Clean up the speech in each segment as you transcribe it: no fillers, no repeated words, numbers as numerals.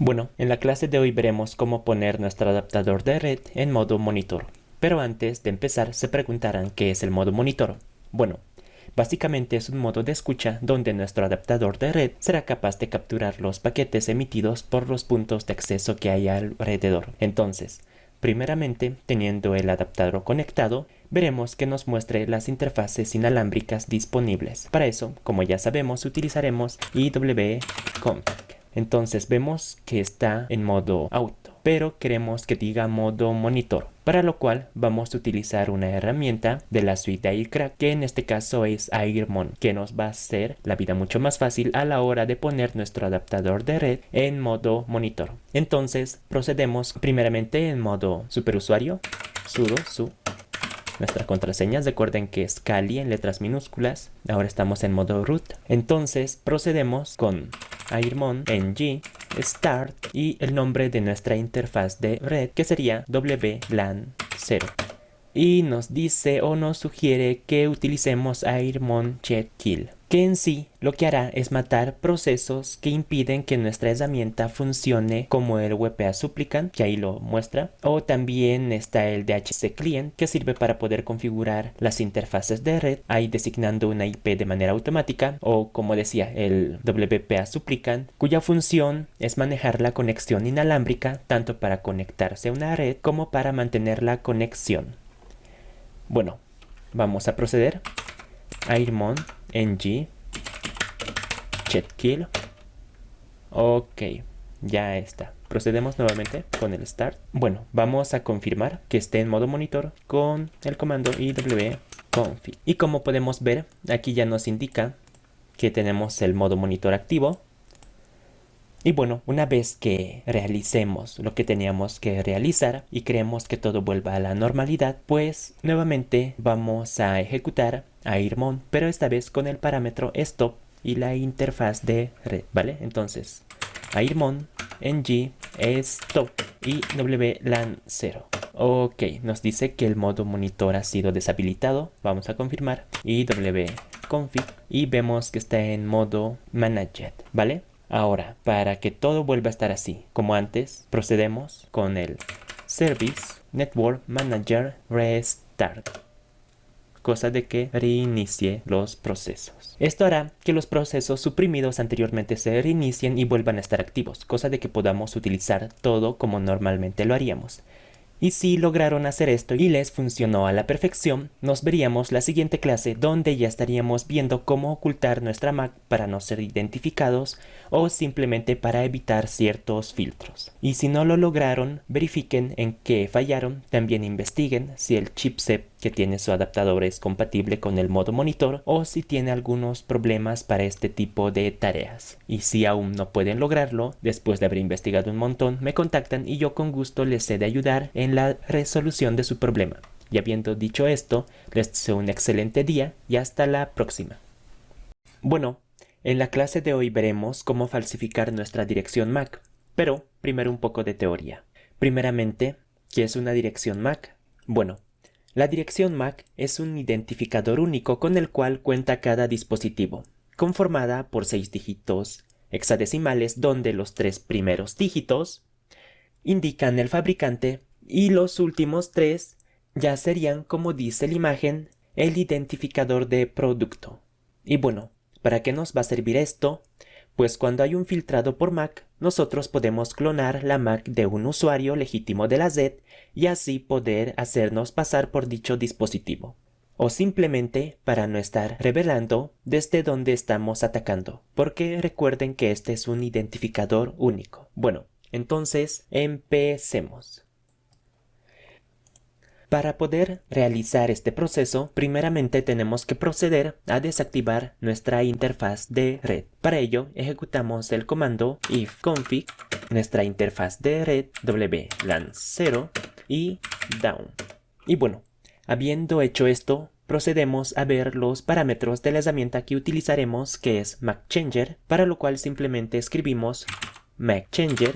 Bueno, en la clase de hoy veremos cómo poner nuestro adaptador de red en modo monitor. Pero antes de empezar se preguntarán qué es el modo monitor. Bueno, básicamente es un modo de escucha donde nuestro adaptador de red será capaz de capturar los paquetes emitidos por los puntos de acceso que hay alrededor. Entonces, primeramente, teniendo el adaptador conectado, veremos que nos muestre las interfaces inalámbricas disponibles. Para eso, como ya sabemos, utilizaremos IWConfig. Entonces vemos que está en modo auto, pero queremos que diga modo monitor, para lo cual vamos a utilizar una herramienta de la suite de Aircrack, que en este caso es Airmon, que nos va a hacer la vida mucho más fácil a la hora de poner nuestro adaptador de red en modo monitor. Entonces procedemos primeramente en modo superusuario, sudo su. Nuestras contraseñas, recuerden que es Kali en letras minúsculas. Ahora estamos en modo root. Entonces procedemos con airmon ng start y el nombre de nuestra interfaz de red, que sería WLAN 0. Y nos dice o nos sugiere que utilicemos airmon check kill, que en sí lo que hará es matar procesos que impiden que nuestra herramienta funcione, como el WPA supplicant, que ahí lo muestra, o también está el DHC client, que sirve para poder configurar las interfaces de red, ahí designando una IP de manera automática, o como decía, el WPA supplicant, cuya función es manejar la conexión inalámbrica tanto para conectarse a una red como para mantener la conexión. Bueno, vamos a proceder. Airmon ng checkkill. Ok, ya está. Procedemos nuevamente con el start. Bueno, vamos a confirmar que esté en modo monitor con el comando iwconfig. Y como podemos ver, aquí ya nos indica que tenemos el modo monitor activo. Y bueno, una vez que realicemos lo que teníamos que realizar y creemos que todo vuelva a la normalidad, pues nuevamente vamos a ejecutar airmon, pero esta vez con el parámetro stop y la interfaz de red, ¿vale? Entonces, airmon ng stop y WLAN 0. Ok, nos dice que el modo monitor ha sido deshabilitado. Vamos a confirmar iwconfig y vemos que está en modo managed, ¿vale? Ahora, para que todo vuelva a estar así como antes, procedemos con el Service Network Manager Restart, cosa de que reinicie los procesos. Esto hará que los procesos suprimidos anteriormente se reinicien y vuelvan a estar activos, cosa de que podamos utilizar todo como normalmente lo haríamos. Y si lograron hacer esto y les funcionó a la perfección, nos veríamos la siguiente clase, donde ya estaríamos viendo cómo ocultar nuestra Mac para no ser identificados o simplemente para evitar ciertos filtros. Y si no lo lograron, verifiquen en qué fallaron, también investiguen si el chipset que tiene su adaptador es compatible con el modo monitor o si tiene algunos problemas para este tipo de tareas. Y si aún no pueden lograrlo, después de haber investigado un montón, me contactan y yo con gusto les he de ayudar en la resolución de su problema. Y habiendo dicho esto, les deseo un excelente día y hasta la próxima. Bueno, en la clase de hoy veremos cómo falsificar nuestra dirección MAC, pero primero un poco de teoría. Primeramente, ¿qué es una dirección MAC? Bueno, la dirección MAC es un identificador único con el cual cuenta cada dispositivo, conformada por 6 dígitos hexadecimales donde los 3 primeros dígitos indican el fabricante y los últimos 3 ya serían, como dice la imagen, el identificador de producto. Y bueno, ¿para qué nos va a servir esto? Pues cuando hay un filtrado por MAC, nosotros podemos clonar la MAC de un usuario legítimo de la red y así poder hacernos pasar por dicho dispositivo. O simplemente para no estar revelando desde dónde estamos atacando, porque recuerden que este es un identificador único. Bueno, entonces empecemos. Para poder realizar este proceso, primeramente tenemos que proceder a desactivar nuestra interfaz de red. Para ello, ejecutamos el comando ifconfig, nuestra interfaz de red WLAN 0 y down. Y bueno, habiendo hecho esto, procedemos a ver los parámetros de la herramienta que utilizaremos, que es MacChanger, para lo cual simplemente escribimos MacChanger.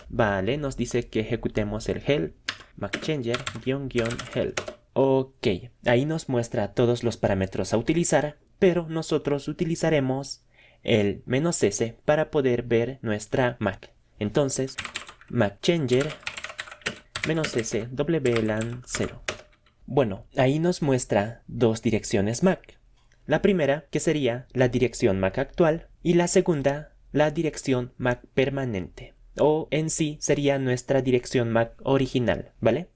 Vale, nos dice que ejecutemos el help MacChanger-help. Ok, ahí nos muestra todos los parámetros a utilizar, pero nosotros utilizaremos el "-s" para poder ver nuestra Mac. Entonces, MacChanger -S WLAN 0. Bueno, ahí nos muestra dos direcciones MAC. La primera, que sería la dirección MAC actual, y la segunda, la dirección MAC permanente. O en sí sería nuestra dirección MAC original, ¿vale?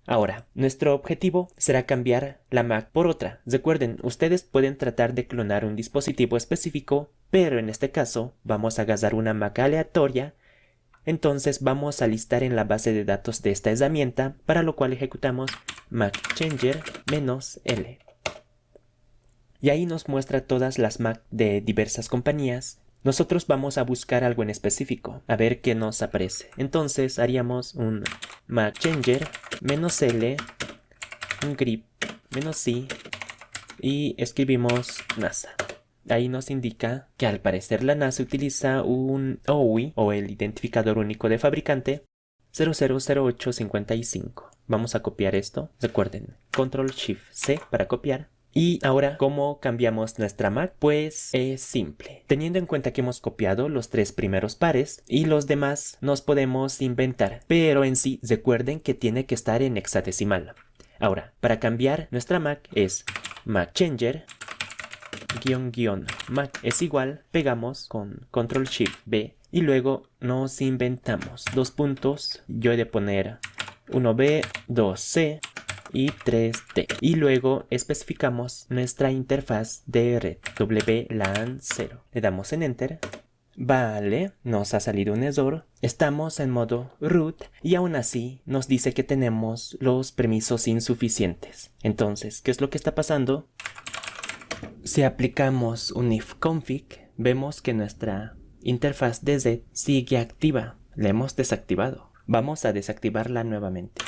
Ahora, nuestro objetivo será cambiar la MAC por otra. Recuerden, ustedes pueden tratar de clonar un dispositivo específico, pero en este caso vamos a agarrar una MAC aleatoria. Entonces vamos a listar en la base de datos de esta herramienta, para lo cual ejecutamos MacChanger -L. Y ahí nos muestra todas las Mac de diversas compañías. Nosotros vamos a buscar algo en específico, a ver qué nos aparece. Entonces haríamos un MacChanger -L, un grep -I y escribimos NASA. Ahí nos indica que al parecer la NASA utiliza un OUI o el identificador único de fabricante 000855. Vamos a copiar esto. Recuerden, Ctrl+Shift+C para copiar. Y ahora, ¿cómo cambiamos nuestra MAC? Pues es simple. Teniendo en cuenta que hemos copiado los 3 primeros pares y los demás nos podemos inventar. Pero en sí, recuerden que tiene que estar en hexadecimal. Ahora, para cambiar nuestra MAC es MacChanger --Mac es igual, pegamos con Ctrl+Shift+B y luego nos inventamos 2 puntos. Yo he de poner 1B, 2C y 3D. Y luego especificamos nuestra interfaz de red WLAN 0. Le damos en Enter. Vale, nos ha salido un error. Estamos en modo root y aún así nos dice que tenemos los permisos insuficientes. Entonces, ¿qué es lo que está pasando? Si aplicamos un ifconfig, vemos que nuestra interfaz de red sigue activa. La hemos desactivado. Vamos a desactivarla nuevamente.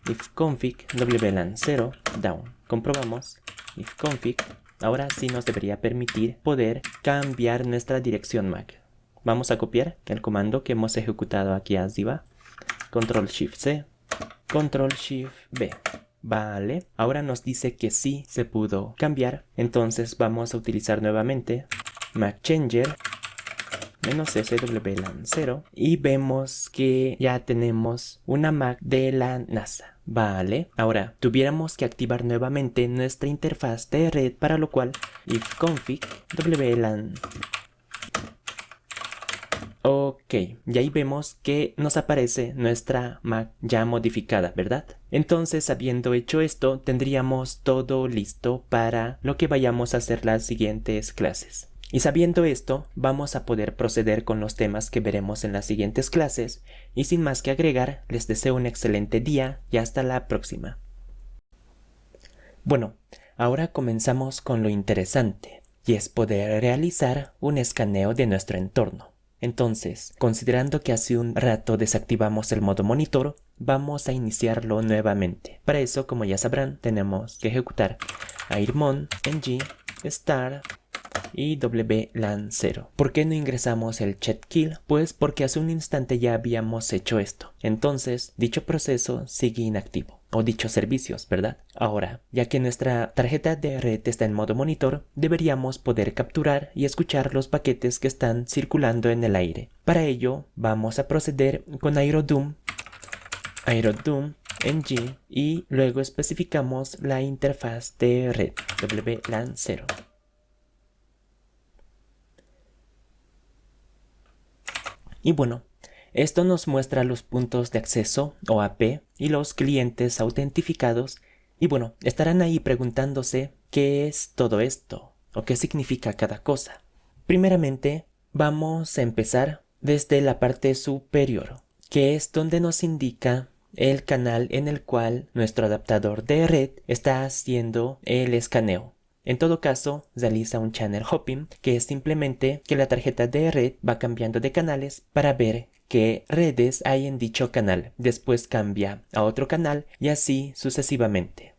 Ifconfig WLAN 0 down. Comprobamos. Ifconfig. Ahora sí nos debería permitir poder cambiar nuestra dirección MAC. Vamos a copiar el comando que hemos ejecutado aquí arriba. Ctrl+Shift+C. Ctrl+Shift+B. Vale, ahora nos dice que sí se pudo cambiar. Entonces vamos a utilizar nuevamente MacChanger -S WLAN 0 y vemos que ya tenemos una MAC de la NASA. Vale, ahora tuviéramos que activar nuevamente nuestra interfaz de red, para lo cual ifconfig WLAN. Ok, y ahí vemos que nos aparece nuestra MAC ya modificada, ¿verdad? Entonces, habiendo hecho esto, tendríamos todo listo para lo que vayamos a hacer las siguientes clases. Y sabiendo esto, vamos a poder proceder con los temas que veremos en las siguientes clases. Y sin más que agregar, les deseo un excelente día y hasta la próxima. Bueno, ahora comenzamos con lo interesante, y es poder realizar un escaneo de nuestro entorno. Entonces, considerando que hace un rato desactivamos el modo monitor, vamos a iniciarlo nuevamente. Para eso, como ya sabrán, tenemos que ejecutar airmon ng start y WLAN 0. ¿Por qué no ingresamos el chetkill? Pues porque hace un instante ya habíamos hecho esto. Entonces, dicho proceso sigue inactivo. O dichos servicios, ¿verdad? Ahora, ya que nuestra tarjeta de red está en modo monitor, deberíamos poder capturar y escuchar los paquetes que están circulando en el aire. Para ello, vamos a proceder con aerodum ng y luego especificamos la interfaz de red WLAN 0. Y bueno, esto nos muestra los puntos de acceso o AP y los clientes autentificados. Y bueno, estarán ahí preguntándose qué es todo esto o qué significa cada cosa. Primeramente, vamos a empezar desde la parte superior, que es donde nos indica el canal en el cual nuestro adaptador de red está haciendo el escaneo. En todo caso, realiza un channel hopping, que es simplemente que la tarjeta de red va cambiando de canales para ver qué redes hay en dicho canal. Después cambia a otro canal y así sucesivamente.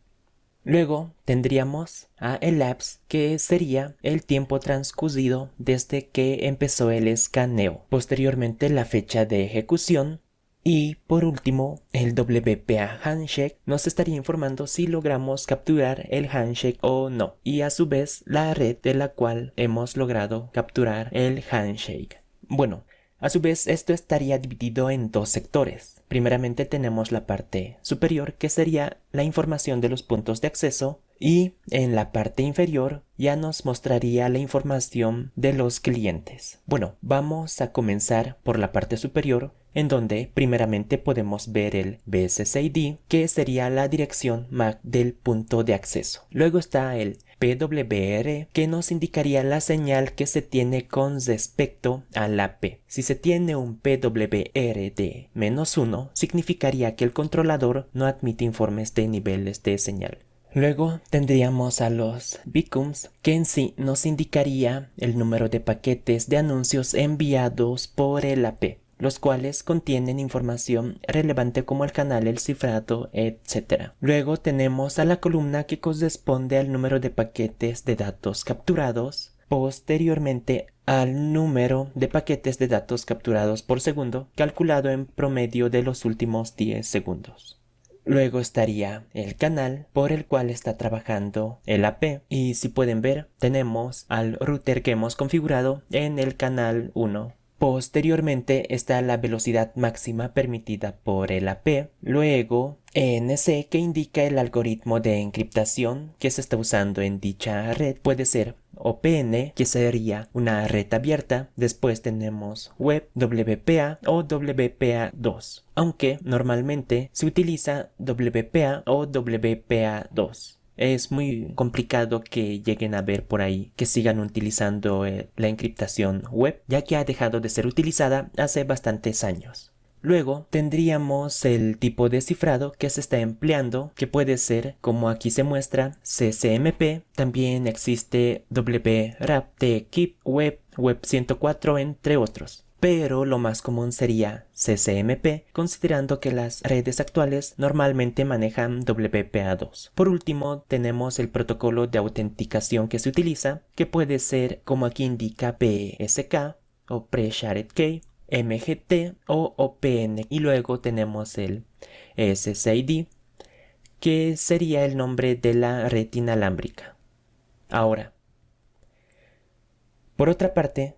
Luego tendríamos a elapse, que sería el tiempo transcurrido desde que empezó el escaneo. Posteriormente la fecha de ejecución. Y por último, el WPA handshake nos estaría informando si logramos capturar el handshake o no. Y a su vez la red de la cual hemos logrado capturar el handshake. Bueno, A su vez, esto estaría dividido en dos sectores. Primeramente tenemos la parte superior, que sería la información de los puntos de acceso, y en la parte inferior ya nos mostraría la información de los clientes. Bueno, vamos a comenzar por la parte superior, en donde primeramente podemos ver el BSSID, que sería la dirección MAC del punto de acceso. Luego está el PWR, que nos indicaría la señal que se tiene con respecto a la AP. Si se tiene un PWR de -1, significaría que el controlador no admite informes de niveles de señal. Luego tendríamos a los beacons, que en sí nos indicaría el número de paquetes de anuncios enviados por el AP, los cuales contienen información relevante como el canal, el cifrado, etc. Luego tenemos a la columna que corresponde al número de paquetes de datos capturados, posteriormente al número de paquetes de datos capturados por segundo, calculado en promedio de los últimos 10 segundos. Luego estaría el canal por el cual está trabajando el AP, y si pueden ver, tenemos al router que hemos configurado en el canal 1. Posteriormente está la velocidad máxima permitida por el AP, luego ENC, que indica el algoritmo de encriptación que se está usando en dicha red, puede ser OPN, que sería una red abierta. Después tenemos web, WPA o WPA2, aunque normalmente se utiliza WPA o WPA2. Es muy complicado que lleguen a ver por ahí que sigan utilizando la encriptación web, ya que ha dejado de ser utilizada hace bastantes años. Luego tendríamos el tipo de cifrado que se está empleando, que puede ser, como aquí se muestra, CCMP. También existe WRAP, TKIP, Web 104, entre otros. Pero lo más común sería CCMP, considerando que las redes actuales normalmente manejan WPA2. Por último, tenemos el protocolo de autenticación que se utiliza, que puede ser, como aquí indica, PSK o Pre-Shared Key, MGT o OPN. Y luego tenemos el SSID, que sería el nombre de la red inalámbrica. Ahora, por otra parte,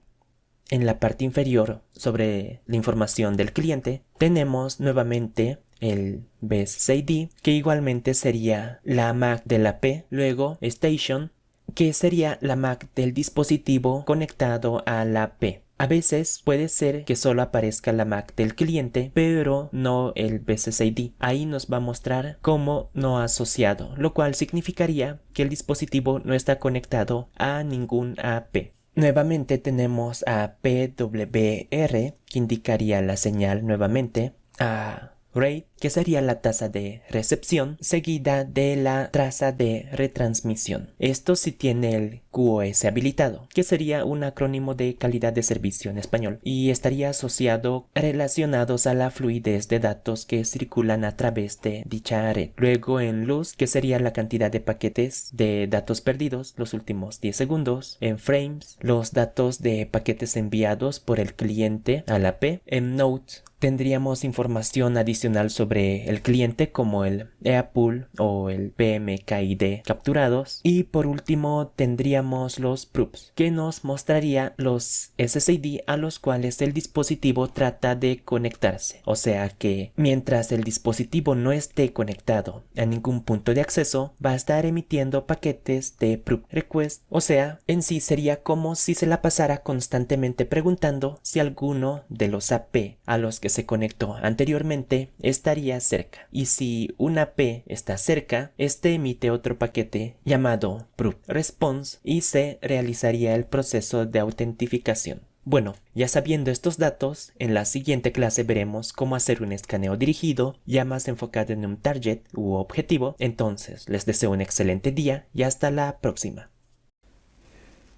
en la parte inferior, sobre la información del cliente, tenemos nuevamente el BSID, que igualmente sería la MAC de la AP, luego Station, que sería la MAC del dispositivo conectado a la AP. A veces puede ser que solo aparezca la MAC del cliente, pero no el BSID. Ahí nos va a mostrar como no asociado, lo cual significaría que el dispositivo no está conectado a ningún AP. Nuevamente tenemos a PWR, que indicaría la señal nuevamente, a rate, que sería la tasa de recepción, seguida de la tasa de retransmisión. Esto sí tiene el QoS habilitado, que sería un acrónimo de calidad de servicio en español, y estaría asociado relacionados a la fluidez de datos que circulan a través de dicha red. Luego en luz, que sería la cantidad de paquetes de datos perdidos los últimos 10 segundos. En frames, los datos de paquetes enviados por el cliente a la AP. En note, tendríamos información adicional sobre el cliente, como el EAPOOL o el PMKID capturados. Y por último tendríamos los proofs, que nos mostraría los SSID a los cuales el dispositivo trata de conectarse. O sea que mientras el dispositivo no esté conectado a ningún punto de acceso, va a estar emitiendo paquetes de proof request. O sea, en sí sería como si se la pasara constantemente preguntando si alguno de los AP a los que se conectó anteriormente estaría cerca, y si un AP está cerca, este emite otro paquete llamado proof response y se realizaría el proceso de autentificación. Bueno, ya sabiendo estos datos, en la siguiente clase veremos cómo hacer un escaneo dirigido, ya más enfocado en un target u objetivo. Entonces, les deseo un excelente día y hasta la próxima.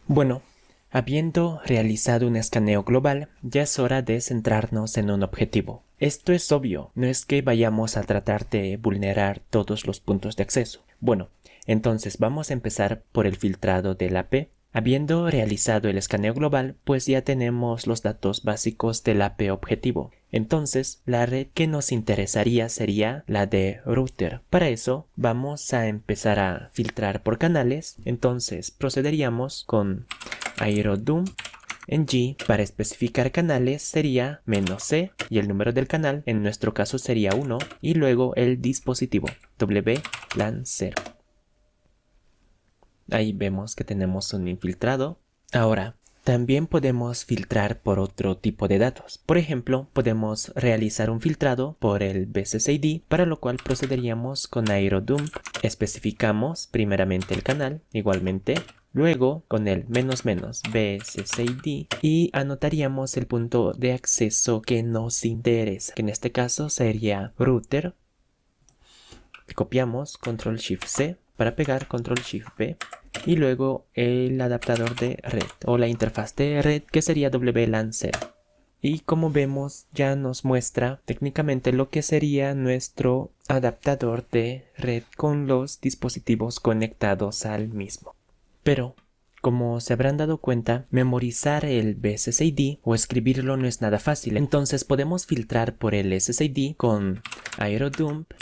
Bueno, habiendo realizado un escaneo global, ya es hora de centrarnos en un objetivo. Esto es obvio, no es que vayamos a tratar de vulnerar todos los puntos de acceso. Bueno, entonces vamos a empezar por el filtrado del AP. Habiendo realizado el escaneo global, pues ya tenemos los datos básicos del AP objetivo. Entonces, la red que nos interesaría sería la de router. Para eso, vamos a empezar a filtrar por canales. Entonces, procederíamos con aerodum En G, para especificar canales, sería "-c", y el número del canal, en nuestro caso sería 1, y luego el dispositivo, WLAN 0. Ahí vemos que tenemos un infiltrado. Ahora, también podemos filtrar por otro tipo de datos. Por ejemplo, podemos realizar un filtrado por el BSSID, para lo cual procederíamos con aerodump. Especificamos primeramente el canal, igualmente. Luego, con el "-" y anotaríamos el punto de acceso que nos interesa, que en este caso sería router. Copiamos Ctrl+Shift+C para pegar, Ctrl+Shift+V, y luego el adaptador de red o la interfaz de red, que sería WLAN 0. Y como vemos, ya nos muestra técnicamente lo que sería nuestro adaptador de red con los dispositivos conectados al mismo. Pero, como se habrán dado cuenta, memorizar el BSSID o escribirlo no es nada fácil. Entonces podemos filtrar por el SSID con aerodump.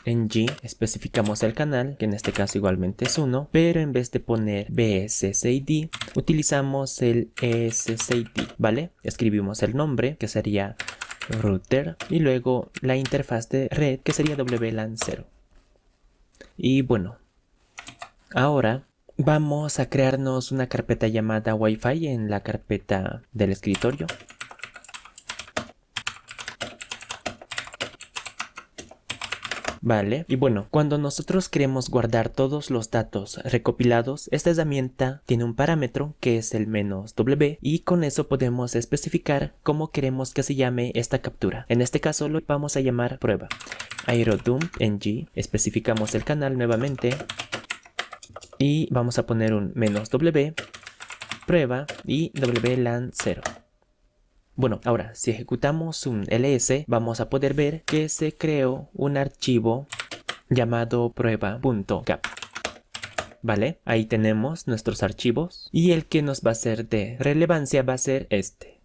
En G especificamos el canal, que en este caso igualmente es 1, pero en vez de poner BSSID, utilizamos el ESSID, ¿vale? Escribimos el nombre, que sería router, y luego la interfaz de red, que sería WLAN 0. Y bueno, ahora vamos a crearnos una carpeta llamada Wi-Fi en la carpeta del escritorio. Vale, y bueno, cuando nosotros queremos guardar todos los datos recopilados, esta herramienta tiene un parámetro que es el "-w", y con eso podemos especificar cómo queremos que se llame esta captura. En este caso lo vamos a llamar prueba. Aerodump en G, especificamos el canal nuevamente y vamos a poner un "-w", prueba y WLAN 0. Bueno, ahora, si ejecutamos un ls, vamos a poder ver que se creó un archivo llamado prueba.cap. ¿Vale? Ahí tenemos nuestros archivos y el que nos va a ser de relevancia va a ser este.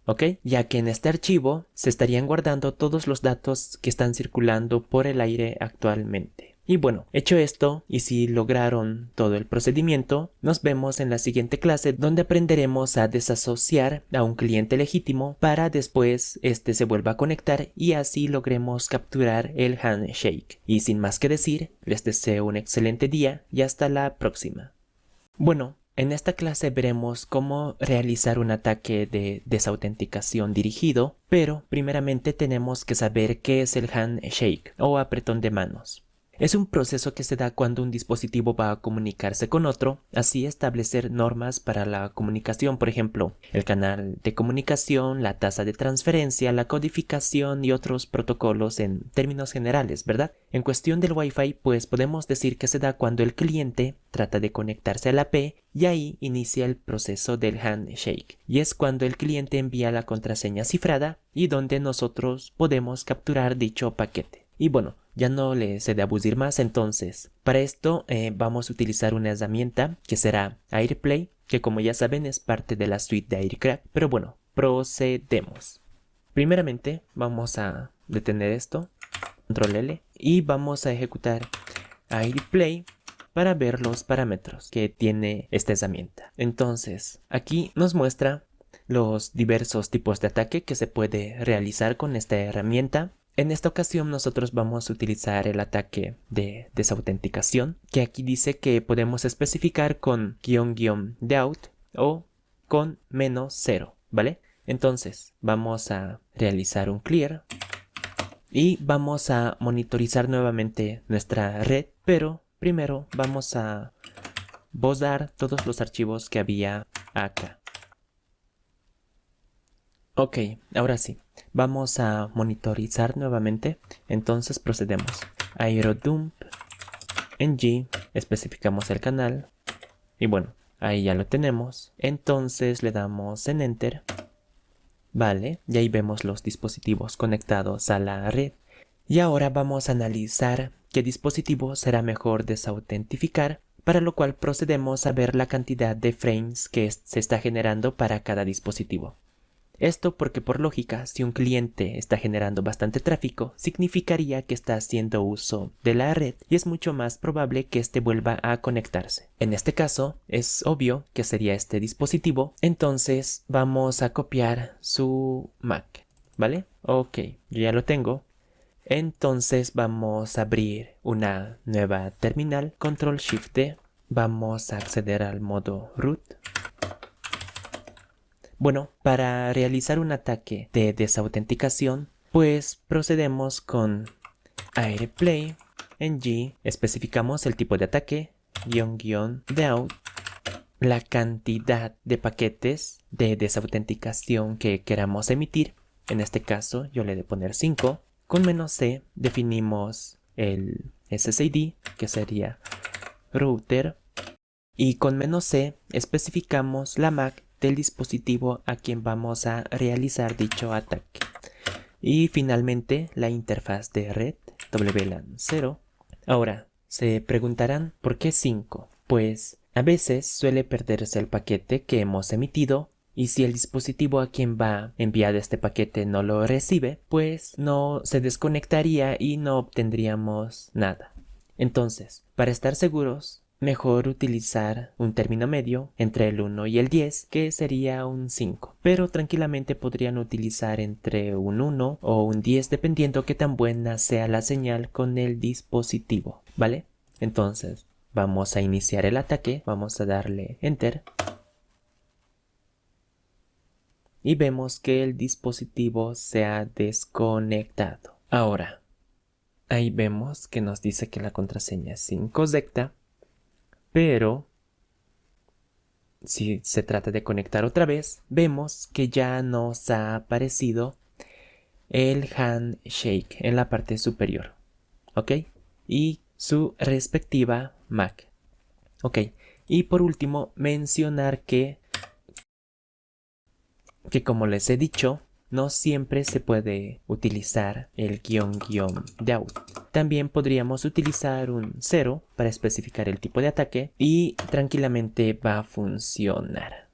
¿Ok? Ya que en este archivo se estarían guardando todos los datos que están circulando por el aire actualmente. Y bueno, hecho esto, y si lograron todo el procedimiento, nos vemos en la siguiente clase, donde aprenderemos a desasociar a un cliente legítimo para después este se vuelva a conectar y así logremos capturar el handshake. Y sin más que decir, les deseo un excelente día y hasta la próxima. Bueno, en esta clase veremos cómo realizar un ataque de desautenticación dirigido, pero primeramente tenemos que saber qué es el handshake o apretón de manos. Es un proceso que se da cuando un dispositivo va a comunicarse con otro, así establecer normas para la comunicación, por ejemplo, el canal de comunicación, la tasa de transferencia, la codificación y otros protocolos en términos generales, ¿verdad? En cuestión del Wi-Fi, pues podemos decir que se da cuando el cliente trata de conectarse a la AP y ahí inicia el proceso del handshake. Y es cuando el cliente envía la contraseña cifrada y donde nosotros podemos capturar dicho paquete. Y bueno, ya no les he de abusar más, entonces para esto vamos a utilizar una herramienta que será AirPlay, que como ya saben es parte de la suite de Aircrack. Pero bueno, procedemos. Primeramente vamos a detener esto, Control L, y vamos a ejecutar AirPlay para ver los parámetros que tiene esta herramienta. Entonces aquí nos muestra los diversos tipos de ataque que se puede realizar con esta herramienta. En esta ocasión nosotros vamos a utilizar el ataque de desautenticación, que aquí dice que podemos especificar con --deaut o con -0, ¿vale? Entonces vamos a realizar un clear y vamos a monitorizar nuevamente nuestra red, pero primero vamos a borrar todos los archivos que había acá. Ok, ahora sí, vamos a monitorizar nuevamente, entonces procedemos. Aerodump en G, especificamos el canal, y bueno, ahí ya lo tenemos, entonces le damos en Enter, vale, y ahí vemos los dispositivos conectados a la red, y ahora vamos a analizar qué dispositivo será mejor desautentificar, para lo cual procedemos a ver la cantidad de frames que se está generando para cada dispositivo. Esto porque por lógica, si un cliente está generando bastante tráfico, significaría que está haciendo uso de la red y es mucho más probable que éste vuelva a conectarse. En este caso, es obvio que sería este dispositivo, entonces vamos a copiar su MAC, ¿vale? Ok, yo ya lo tengo. Entonces vamos a abrir una nueva terminal, Control-Shift-D, vamos a acceder al modo root. Bueno, para realizar un ataque de desautenticación, pues procedemos con AirPlay, ng, especificamos el tipo de ataque, --deaut, la cantidad de paquetes de desautenticación que queramos emitir, en este caso yo le he de poner 5, con "-c definimos el SSID, que sería router, y con "-c especificamos la MAC del dispositivo a quien vamos a realizar dicho ataque. Y finalmente la interfaz de red, WLAN 0. Ahora, se preguntarán ¿por qué 5? Pues a veces suele perderse el paquete que hemos emitido y si el dispositivo a quien va enviado este paquete no lo recibe, pues no se desconectaría y no obtendríamos nada. Entonces, para estar seguros, mejor utilizar un término medio entre el 1 y el 10, que sería un 5. Pero tranquilamente podrían utilizar entre un 1 o un 10 dependiendo qué tan buena sea la señal con el dispositivo, ¿vale? Entonces, vamos a iniciar el ataque, vamos a darle Enter. Y vemos que el dispositivo se ha desconectado. Ahora, ahí vemos que nos dice que la contraseña es 5zecta. Pero si se trata de conectar otra vez, vemos que ya nos ha aparecido el handshake en la parte superior, ¿ok? Y su respectiva MAC, ¿ok? Y por último, mencionar que como les he dicho, no siempre se puede utilizar el --deaut. También podríamos utilizar un 0 para especificar el tipo de ataque y tranquilamente va a funcionar.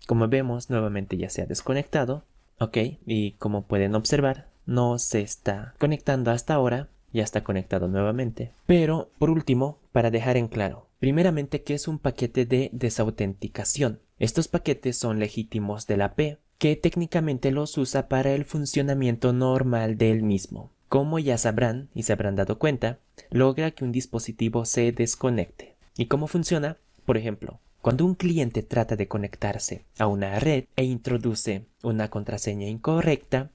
Como vemos, nuevamente ya se ha desconectado, ok, y como pueden observar, no se está conectando hasta ahora, ya está conectado nuevamente. Pero, por último, para dejar en claro, primeramente, ¿qué es un paquete de desautenticación? Estos paquetes son legítimos de la AP, que técnicamente los usa para el funcionamiento normal del mismo. Como ya sabrán y se habrán dado cuenta, logra que un dispositivo se desconecte. ¿Y cómo funciona? Por ejemplo, cuando un cliente trata de conectarse a una red e introduce una contraseña incorrecta,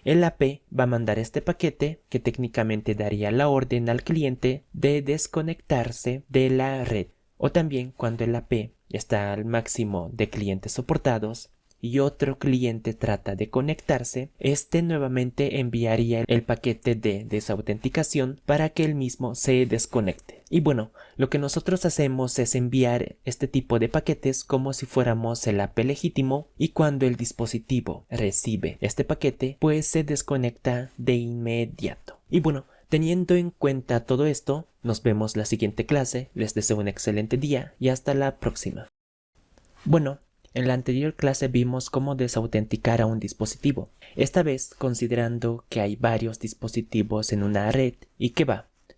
el AP va a mandar este paquete que técnicamente daría la orden al cliente de desconectarse de la red. O también cuando el AP está al máximo de clientes soportados y otro cliente trata de conectarse, este nuevamente enviaría el paquete de desautenticación para que el mismo se desconecte. Y bueno, lo que nosotros hacemos es enviar este tipo de paquetes como si fuéramos el AP legítimo, y cuando el dispositivo recibe este paquete, pues se desconecta de inmediato. Y bueno, teniendo en cuenta todo esto, nos vemos la siguiente clase, les deseo un excelente día y hasta la próxima. Bueno, en la anterior clase vimos cómo desautenticar a un dispositivo, esta vez considerando que hay varios dispositivos en una red y que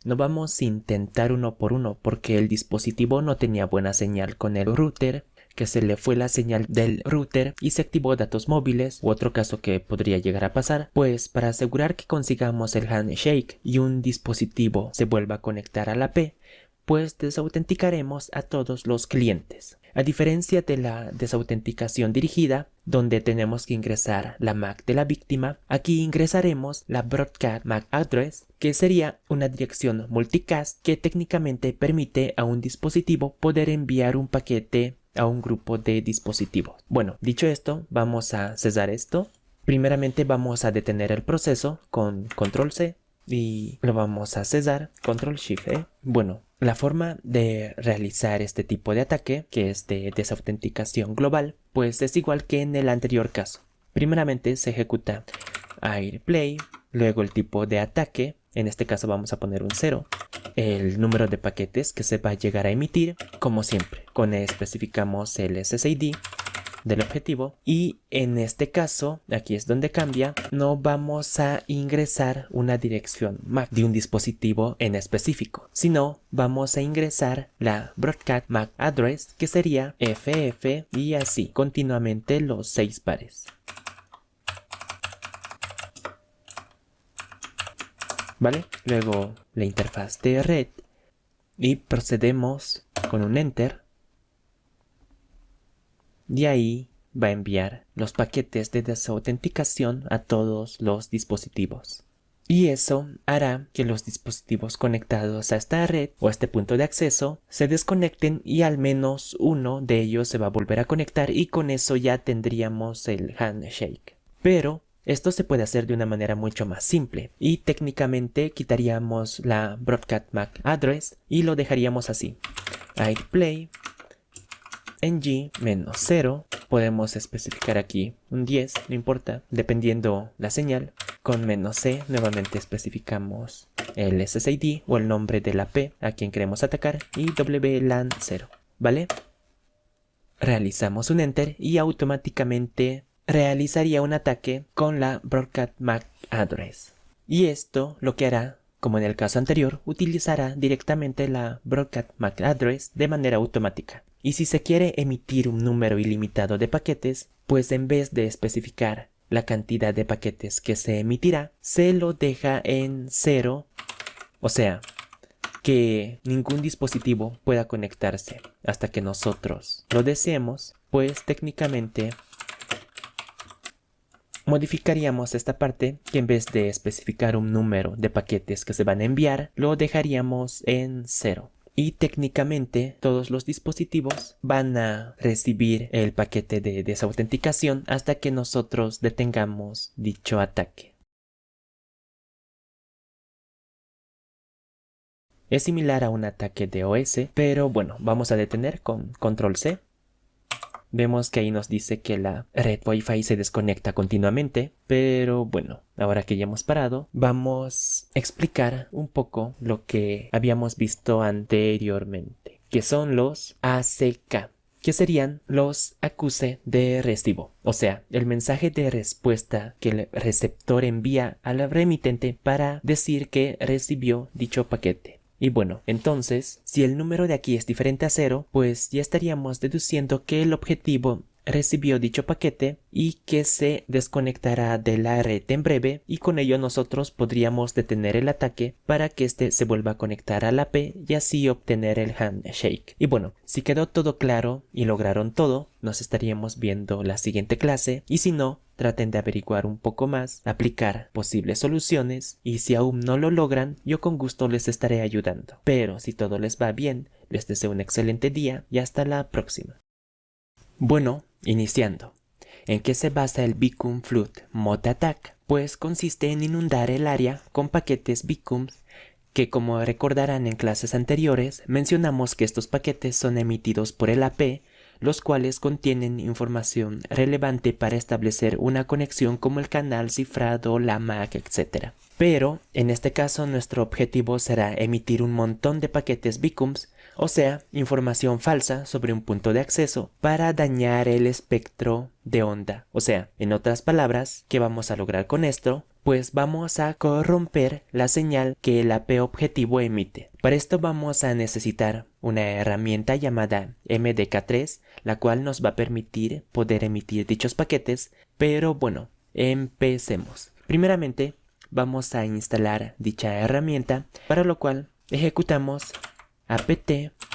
no vamos a intentar uno por uno porque el dispositivo no tenía buena señal con el router, que se le fue la señal del router y se activó datos móviles, u otro caso que podría llegar a pasar. Pues para asegurar que consigamos el handshake y un dispositivo se vuelva a conectar a la AP, pues desautenticaremos a todos los clientes. A diferencia de la desautenticación dirigida, donde tenemos que ingresar la MAC de la víctima, aquí ingresaremos la Broadcast MAC Address, que sería una dirección multicast que técnicamente permite a un dispositivo poder enviar un paquete a un grupo de dispositivos. Bueno, dicho esto, vamos a cesar esto. Primeramente vamos a detener el proceso con Control C y lo vamos a cesar, Control Shift E. Bueno, la forma de realizar este tipo de ataque, que es de desautenticación global, pues es igual que en el anterior caso. Primeramente se ejecuta AirPlay, luego el tipo de ataque, en este caso vamos a poner un 0, el número de paquetes que se va a llegar a emitir, como siempre, con E especificamos el SSID, del objetivo, y en este caso, aquí es donde cambia, no vamos a ingresar una dirección MAC de un dispositivo en específico, sino vamos a ingresar la Broadcast MAC Address, que sería FF, y así continuamente los 6 pares. ¿Vale? Luego la interfaz de red y procedemos con un Enter. Y ahí va a enviar los paquetes de desautenticación a todos los dispositivos. Y eso hará que los dispositivos conectados a esta red o a este punto de acceso se desconecten y al menos uno de ellos se va a volver a conectar, y con eso ya tendríamos el handshake. Pero esto se puede hacer de una manera mucho más simple y técnicamente quitaríamos la Broadcast MAC Address y lo dejaríamos así: airplay ng-0, podemos especificar aquí un 10, no importa, dependiendo la señal. Con "-c nuevamente especificamos el SSID o el nombre de la P a quien queremos atacar, y WLAN 0, ¿vale? Realizamos un Enter y automáticamente realizaría un ataque con la Broadcast MAC Address. Y esto lo que hará, como en el caso anterior, utilizará directamente la Broadcast MAC Address de manera automática. Y si se quiere emitir un número ilimitado de paquetes, pues en vez de especificar la cantidad de paquetes que se emitirá, se lo deja en 0, o sea, que ningún dispositivo pueda conectarse hasta que nosotros lo deseemos, pues técnicamente modificaríamos esta parte, que en vez de especificar un número de paquetes que se van a enviar, lo dejaríamos en 0. Y técnicamente todos los dispositivos van a recibir el paquete de desautenticación hasta que nosotros detengamos dicho ataque. Es similar a un ataque de OS, pero bueno, vamos a detener con Control C. Vemos que ahí nos dice que la red Wi-Fi se desconecta continuamente, pero bueno, ahora que ya hemos parado, vamos a explicar un poco lo que habíamos visto anteriormente, que son los ACK, que serían los acuse de recibo, o sea, el mensaje de respuesta que el receptor envía al remitente para decir que recibió dicho paquete. Y bueno, entonces, si el número de aquí es diferente a 0, pues ya estaríamos deduciendo que el objetivo recibió dicho paquete y que se desconectará de la red en breve, y con ello nosotros podríamos detener el ataque para que este se vuelva a conectar a la P y así obtener el handshake. Y bueno, si quedó todo claro y lograron todo, nos estaríamos viendo la siguiente clase, y si no, traten de averiguar un poco más, aplicar posibles soluciones, y si aún no lo logran, yo con gusto les estaré ayudando. Pero si todo les va bien, les deseo un excelente día y hasta la próxima. Bueno, iniciando. ¿En qué se basa el Beacon Flood Mod Attack? Pues consiste en inundar el área con paquetes beacons que, como recordarán en clases anteriores, mencionamos que estos paquetes son emitidos por el AP, los cuales contienen información relevante para establecer una conexión como el canal cifrado, la MAC, etc. Pero, en este caso, nuestro objetivo será emitir un montón de paquetes beacons, o sea, información falsa sobre un punto de acceso para dañar el espectro de onda. O sea, en otras palabras, ¿qué vamos a lograr con esto? Pues vamos a corromper la señal que el AP objetivo emite. Para esto vamos a necesitar una herramienta llamada MDK3, la cual nos va a permitir poder emitir dichos paquetes, pero bueno, empecemos. Primeramente, vamos a instalar dicha herramienta, para lo cual ejecutamos apt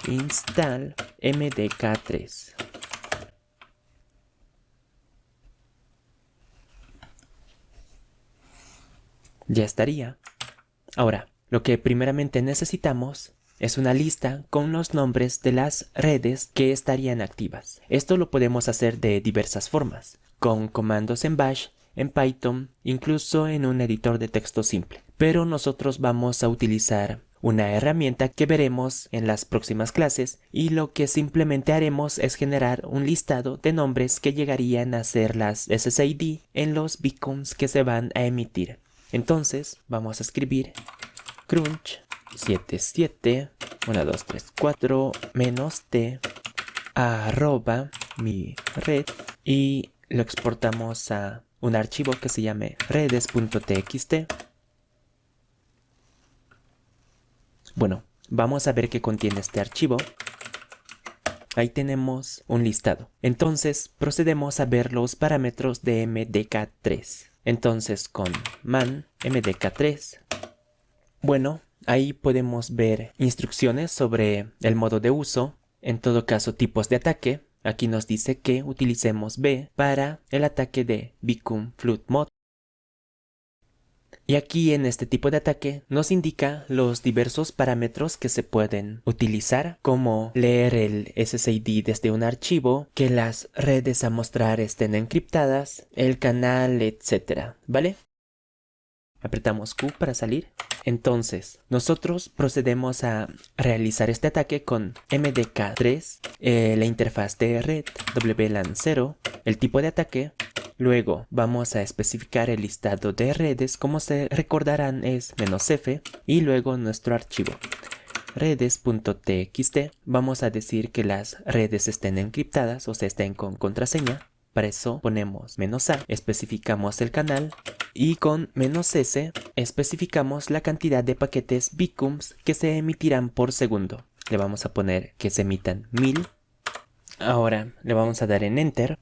install mdk3. Ya estaría. Ahora, lo que primeramente necesitamos es una lista con los nombres de las redes que estarían activas. Esto lo podemos hacer de diversas formas, con comandos en Bash, en Python, incluso en un editor de texto simple. Pero nosotros vamos a utilizar una herramienta que veremos en las próximas clases, y lo que simplemente haremos es generar un listado de nombres que llegarían a ser las SSID en los beacons que se van a emitir. Entonces vamos a escribir crunch 77 1 2 3 4 -t arroba mi red y lo exportamos a un archivo que se llame redes.txt. Bueno, vamos a ver qué contiene este archivo. Ahí tenemos un listado. Entonces procedemos a ver los parámetros de MDK3. Entonces con man MDK3, bueno, ahí podemos ver instrucciones sobre el modo de uso, en todo caso tipos de ataque. Aquí nos dice que utilicemos B para el ataque de Vicum Flood Mod. Y aquí en este tipo de ataque nos indica los diversos parámetros que se pueden utilizar, como leer el SSID desde un archivo, que las redes a mostrar estén encriptadas, el canal, etc. ¿Vale? Apretamos Q para salir. Entonces, nosotros procedemos a realizar este ataque con MDK3, la interfaz de red, WLAN 0, el tipo de ataque. Luego vamos a especificar el listado de redes, como se recordarán es "-f", y luego nuestro archivo redes.txt. Vamos a decir que las redes estén encriptadas, o sea, estén con contraseña. Para eso ponemos "-a", especificamos el canal, y con "-s" especificamos la cantidad de paquetes Vicums que se emitirán por segundo. Le vamos a poner que se emitan 1000. Ahora le vamos a dar en Enter.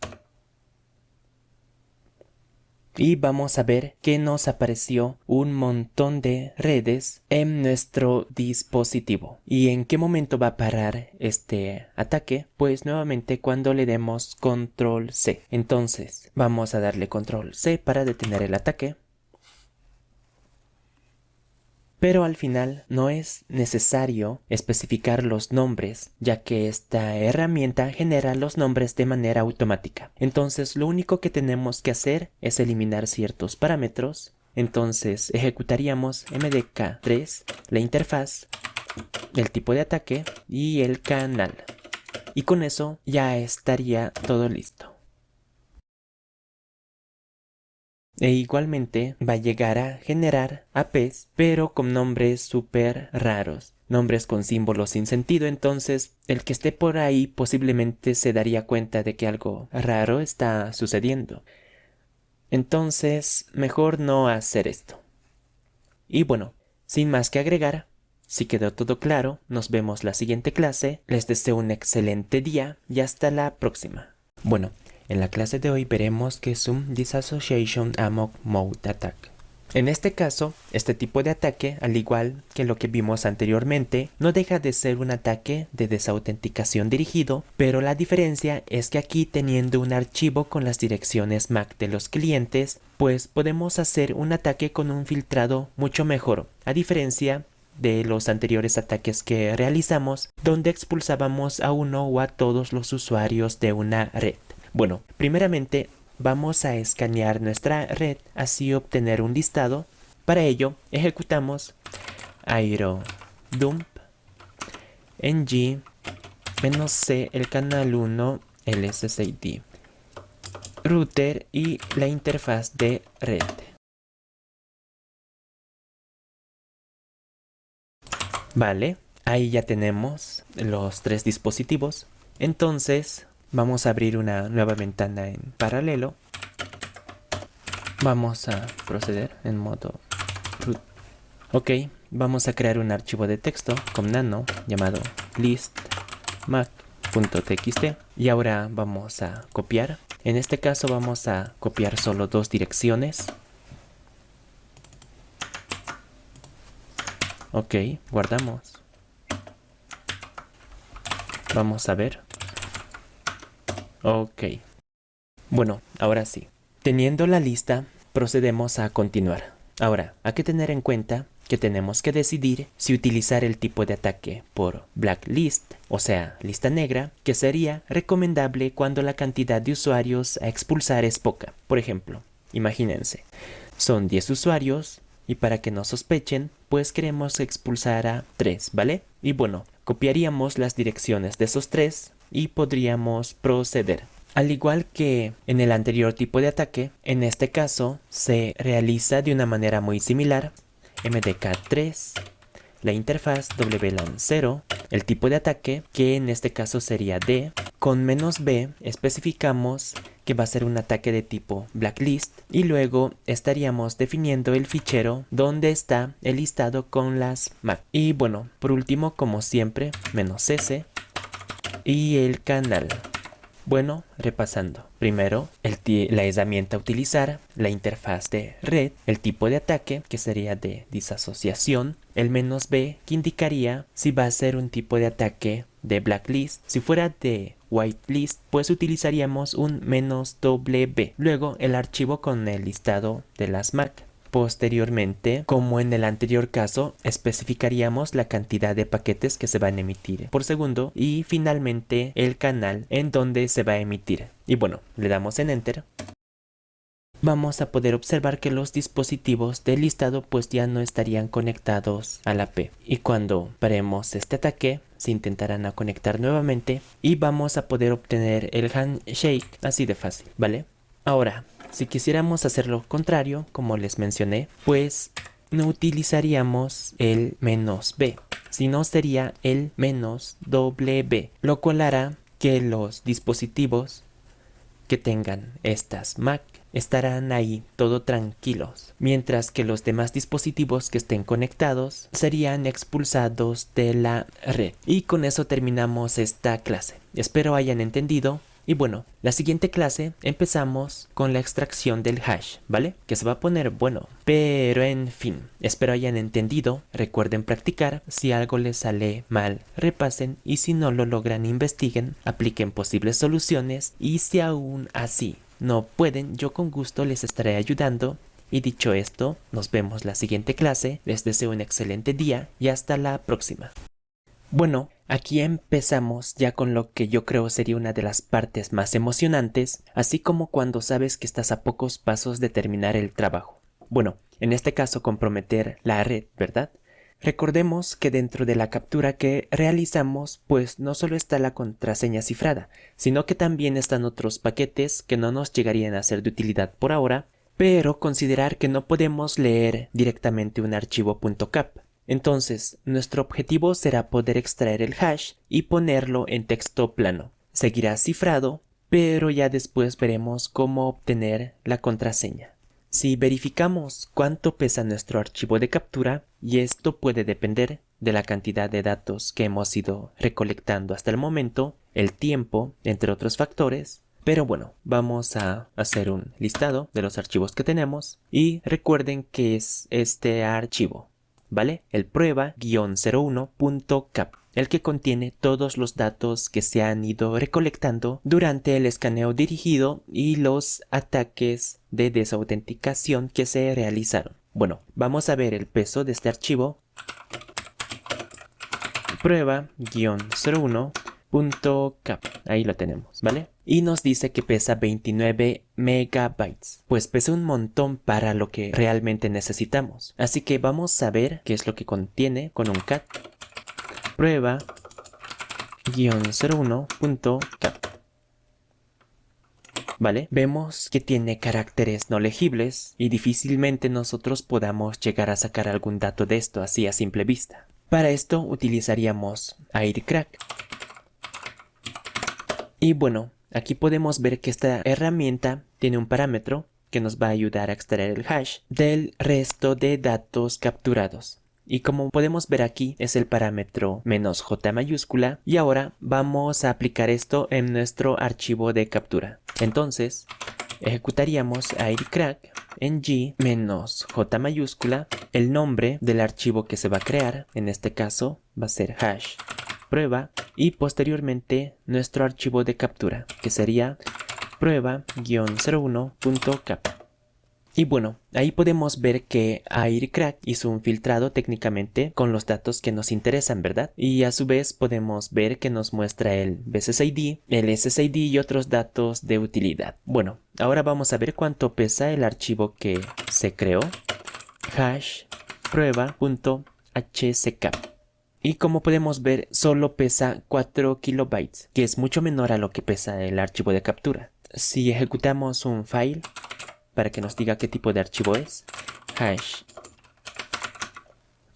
Y vamos a ver que nos apareció un montón de redes en nuestro dispositivo. ¿Y en qué momento va a parar este ataque? Pues nuevamente cuando le demos control C. Entonces vamos a darle control C para detener el ataque. Pero al final no es necesario especificar los nombres, ya que esta herramienta genera los nombres de manera automática. Entonces lo único que tenemos que hacer es eliminar ciertos parámetros. Entonces ejecutaríamos MDK3, la interfaz, el tipo de ataque y el canal. Y con eso ya estaría todo listo. E igualmente va a llegar a generar APs, pero con nombres súper raros, nombres con símbolos sin sentido. Entonces el que esté por ahí posiblemente se daría cuenta de que algo raro está sucediendo. Entonces mejor no hacer esto. Y bueno, sin más que agregar, si quedó todo claro, nos vemos la siguiente clase. Les deseo un excelente día y hasta la próxima. Bueno, en la clase de hoy veremos qué es un Disassociation Amok Mode Attack. En este caso, este tipo de ataque, al igual que lo que vimos anteriormente, no deja de ser un ataque de desautenticación dirigido, pero la diferencia es que aquí, teniendo un archivo con las direcciones MAC de los clientes, pues podemos hacer un ataque con un filtrado mucho mejor, a diferencia de los anteriores ataques que realizamos, donde expulsábamos a uno o a todos los usuarios de una red. Bueno, primeramente vamos a escanear nuestra red, así obtener un listado. Para ello ejecutamos aerodump ng -c el canal 1, el SSID, router y la interfaz de red. Vale, ahí ya tenemos los tres dispositivos. Entonces vamos a abrir una nueva ventana en paralelo. Vamos a proceder en modo root. Ok, vamos a crear un archivo de texto con nano llamado list.mac.txt y ahora vamos a copiar. En este caso vamos a copiar solo dos direcciones. Ok, guardamos. Vamos a ver. Ok. Bueno, ahora sí. Teniendo la lista, procedemos a continuar. Ahora, hay que tener en cuenta que tenemos que decidir si utilizar el tipo de ataque por blacklist, o sea, lista negra, que sería recomendable cuando la cantidad de usuarios a expulsar es poca. Por ejemplo, imagínense, son 10 usuarios y para que no sospechen, pues queremos expulsar a 3, ¿vale? Y bueno, copiaríamos las direcciones de esos 3 y podríamos proceder. Al igual que en el anterior tipo de ataque, en este caso se realiza de una manera muy similar. MDK3, la interfaz WLAN 0, el tipo de ataque, que en este caso sería D, con "-b especificamos que va a ser un ataque de tipo blacklist y luego estaríamos definiendo el fichero donde está el listado con las MAC. Y bueno, por último, como siempre, "-s y el canal. Bueno, repasando. Primero, la herramienta a utilizar, la interfaz de red, el tipo de ataque, que sería de disasociación, el "-b, que indicaría si va a ser un tipo de ataque de blacklist. Si fuera de whitelist, pues utilizaríamos un "-b. Luego, el archivo con el listado de las MAC. Posteriormente, como en el anterior caso, especificaríamos la cantidad de paquetes que se van a emitir por segundo y finalmente el canal en donde se va a emitir. Y bueno, le damos en Enter. Vamos a poder observar que los dispositivos del listado pues ya no estarían conectados a la P. Y cuando paremos este ataque, se intentarán a conectar nuevamente y vamos a poder obtener el handshake así de fácil, ¿vale? Ahora, si quisiéramos hacer lo contrario, como les mencioné, pues no utilizaríamos el "-b, sino sería el "-w", lo cual hará que los dispositivos que tengan estas MAC estarán ahí todo tranquilos, mientras que los demás dispositivos que estén conectados serían expulsados de la red. Y con eso terminamos esta clase. Espero hayan entendido. Y bueno, la siguiente clase empezamos con la extracción del hash, ¿vale? Que se va a poner bueno. Pero en fin, espero hayan entendido. Recuerden practicar. Si algo les sale mal, repasen. Y si no lo logran, investiguen. Apliquen posibles soluciones. Y si aún así no pueden, yo con gusto les estaré ayudando. Y dicho esto, nos vemos la siguiente clase. Les deseo un excelente día y hasta la próxima. Bueno, aquí empezamos ya con lo que yo creo sería una de las partes más emocionantes, así como cuando sabes que estás a pocos pasos de terminar el trabajo. Bueno, en este caso comprometer la red, ¿verdad? Recordemos que dentro de la captura que realizamos, pues no solo está la contraseña cifrada, sino que también están otros paquetes que no nos llegarían a ser de utilidad por ahora, pero considerar que no podemos leer directamente un archivo .cap. Entonces, nuestro objetivo será poder extraer el hash y ponerlo en texto plano. Seguirá cifrado, pero ya después veremos cómo obtener la contraseña. Si verificamos cuánto pesa nuestro archivo de captura, y esto puede depender de la cantidad de datos que hemos ido recolectando hasta el momento, el tiempo, entre otros factores, pero bueno, vamos a hacer un listado de los archivos que tenemos y recuerden que es este archivo, ¿vale? El prueba-01.cap, el que contiene todos los datos que se han ido recolectando durante el escaneo dirigido y los ataques de desautenticación que se realizaron. Bueno, vamos a ver el peso de este archivo. Prueba-01.cap, ahí lo tenemos, ¿vale? Y nos dice que pesa 29 megabytes, pues pesa un montón para lo que realmente necesitamos. Así que vamos a ver qué es lo que contiene con un cat. Prueba-01.cap. ¿Vale? Vemos que tiene caracteres no legibles y difícilmente nosotros podamos llegar a sacar algún dato de esto así a simple vista. Para esto utilizaríamos Aircrack. Y bueno, aquí podemos ver que esta herramienta tiene un parámetro que nos va a ayudar a extraer el hash del resto de datos capturados. Y como podemos ver aquí es el parámetro "-j mayúscula y ahora vamos a aplicar esto en nuestro archivo de captura. Entonces ejecutaríamos aircrack en g-j mayúscula, el nombre del archivo que se va a crear, en este caso va a ser hash prueba y posteriormente nuestro archivo de captura que sería prueba-01.cap. Y bueno, ahí podemos ver que Aircrack hizo un filtrado técnicamente con los datos que nos interesan, ¿verdad? Y a su vez podemos ver que nos muestra el BSSID, el SSID y otros datos de utilidad. Bueno, ahora vamos a ver cuánto pesa el archivo que se creó, hash prueba.hscap. Y como podemos ver, solo pesa 4 kilobytes, que es mucho menor a lo que pesa el archivo de captura. Si ejecutamos un file para que nos diga qué tipo de archivo es, hash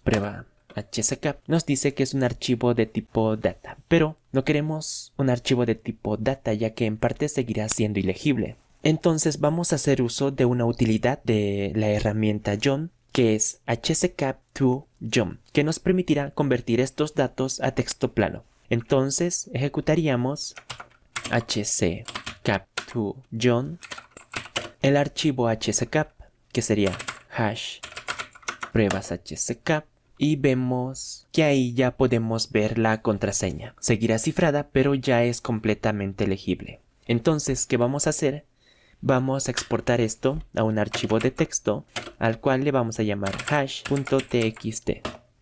prueba hscap nos dice que es un archivo de tipo data, pero no queremos un archivo de tipo data ya que en parte seguirá siendo ilegible. Entonces vamos a hacer uso de una utilidad de la herramienta John, que es hscap2John, que nos permitirá convertir estos datos a texto plano. Entonces ejecutaríamos hscap2John, el archivo hscap, que sería hash pruebas hscap, y vemos que ahí ya podemos ver la contraseña. Seguirá cifrada, pero ya es completamente legible. Entonces, ¿qué vamos a hacer? Vamos a exportar esto a un archivo de texto al cual le vamos a llamar hash.txt.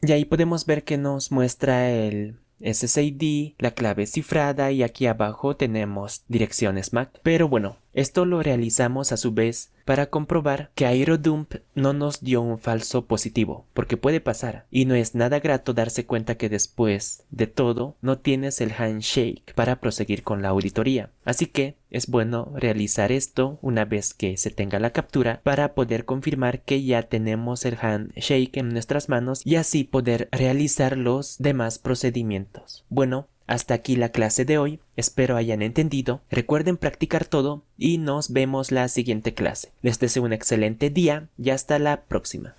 Y ahí podemos ver que nos muestra el SSID, la clave cifrada, y aquí abajo tenemos direcciones MAC. Pero bueno, esto lo realizamos a su vez para comprobar que AeroDump no nos dio un falso positivo, porque puede pasar, y no es nada grato darse cuenta que después de todo no tienes el handshake para proseguir con la auditoría. Así que es bueno realizar esto una vez que se tenga la captura para poder confirmar que ya tenemos el handshake en nuestras manos y así poder realizar los demás procedimientos. Bueno, hasta aquí la clase de hoy, espero hayan entendido, recuerden practicar todo y nos vemos la siguiente clase. Les deseo un excelente día y hasta la próxima.